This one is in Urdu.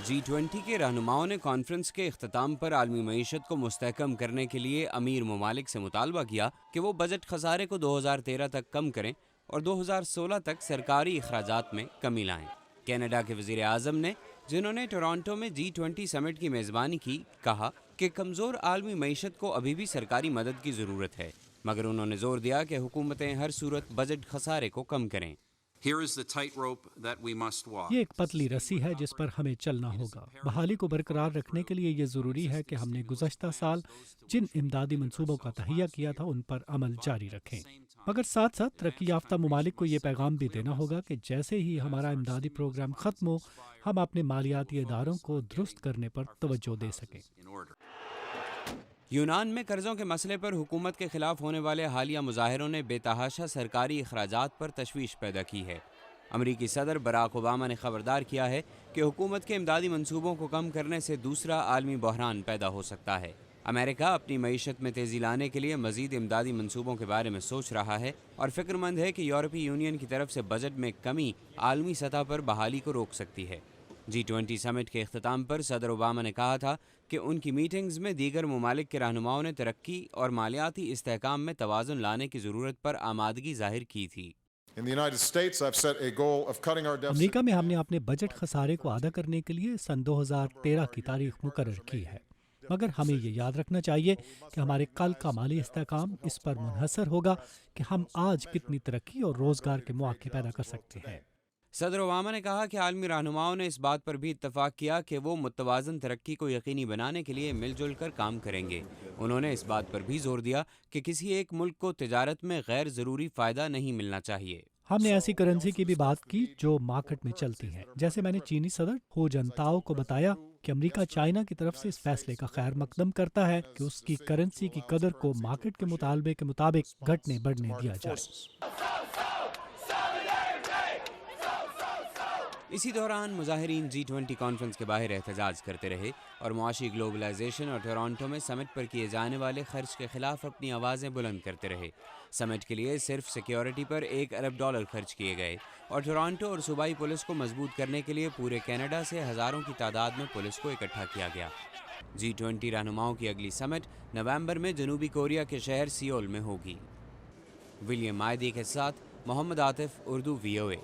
G20 کے رہنماؤں نے کانفرنس کے اختتام پر عالمی معیشت کو مستحکم کرنے کے لیے امیر ممالک سے مطالبہ کیا کہ وہ بجٹ خسارے کو 2013 تک کم کریں اور 2016 تک سرکاری اخراجات میں کمی لائیں۔ کینیڈا کے وزیر اعظم نے، جنہوں نے ٹورانٹو میں G20 سمٹ کی میزبانی کی، کہا کہ کمزور عالمی معیشت کو ابھی بھی سرکاری مدد کی ضرورت ہے، مگر انہوں نے زور دیا کہ حکومتیں ہر صورت بجٹ خسارے کو کم کریں۔ یہ ایک پتلی رسی ہے جس پر ہمیں چلنا ہوگا۔ بحالی کو برقرار رکھنے کے لیے یہ ضروری ہے کہ ہم نے گزشتہ سال جن امدادی منصوبوں کا تہیہ کیا تھا ان پر عمل جاری رکھیں، مگر ساتھ ساتھ ترقی یافتہ ممالک کو یہ پیغام بھی دینا ہوگا کہ جیسے ہی ہمارا امدادی پروگرام ختم ہو، ہم اپنے مالیاتی اداروں کو درست کرنے پر توجہ دے سکیں۔ یونان میں قرضوں کے مسئلے پر حکومت کے خلاف ہونے والے حالیہ مظاہروں نے بے تحاشا سرکاری اخراجات پر تشویش پیدا کی ہے۔ امریکی صدر براک اوباما نے خبردار کیا ہے کہ حکومت کے امدادی منصوبوں کو کم کرنے سے دوسرا عالمی بحران پیدا ہو سکتا ہے۔ امریکہ اپنی معیشت میں تیزی لانے کے لیے مزید امدادی منصوبوں کے بارے میں سوچ رہا ہے اور فکر مند ہے کہ یورپی یونین کی طرف سے بجٹ میں کمی عالمی سطح پر بحالی کو روک سکتی ہے۔ G20 سمٹ کے اختتام پر صدر اوباما نے کہا تھا کہ ان کی میٹنگز میں دیگر ممالک کے رہنماؤں نے ترقی اور مالیاتی استحکام میں توازن لانے کی ضرورت پر آمادگی ظاہر کی تھی۔ امریکہ میں ہم نے اپنے بجٹ خسارے کو آدھا کرنے کے لیے سن 2013 کی تاریخ مقرر کی ہے، مگر ہمیں یہ یاد رکھنا چاہیے کہ ہمارے کل کا مالی استحکام اس پر منحصر ہوگا کہ ہم آج کتنی ترقی اور روزگار کے مواقع پیدا کر سکتے ہیں۔ صدر اوباما نے کہا کہ عالمی رہنماؤں نے اس بات پر بھی اتفاق کیا کہ وہ متوازن ترقی کو یقینی بنانے کے لیے مل جل کر کام کریں گے۔ انہوں نے اس بات پر بھی زور دیا کہ کسی ایک ملک کو تجارت میں غیر ضروری فائدہ نہیں ملنا چاہیے۔ ہم نے ایسی کرنسی کی بھی بات کی جو مارکیٹ میں چلتی ہے، جیسے میں نے چینی صدر ہو جنتاؤ کو بتایا کہ امریکہ چائنا کی طرف سے اس فیصلے کا خیر مقدم کرتا ہے کہ اس کی کرنسی کی قدر کو مارکیٹ کے مطالبے کے مطابق گھٹنے بڑھنے دیا جائے۔ اسی دوران مظاہرین G20 کانفرنس کے باہر احتجاج کرتے رہے اور معاشی گلوبلائزیشن اور ٹورانٹو میں سمٹ پر کیے جانے والے خرچ کے خلاف اپنی آوازیں بلند کرتے رہے۔ سمٹ کے لیے صرف سیکیورٹی پر $1 ارب خرچ کیے گئے اور ٹورانٹو اور صوبائی پولیس کو مضبوط کرنے کے لیے پورے کینیڈا سے ہزاروں کی تعداد میں پولیس کو اکٹھا کیا گیا۔ G20 رہنماؤں کی اگلی سمٹ نومبر میں جنوبی کوریا کے شہر سیول میں ہوگی۔ ولیم مائدی کے ساتھ محمد عاطف، اردو VOA۔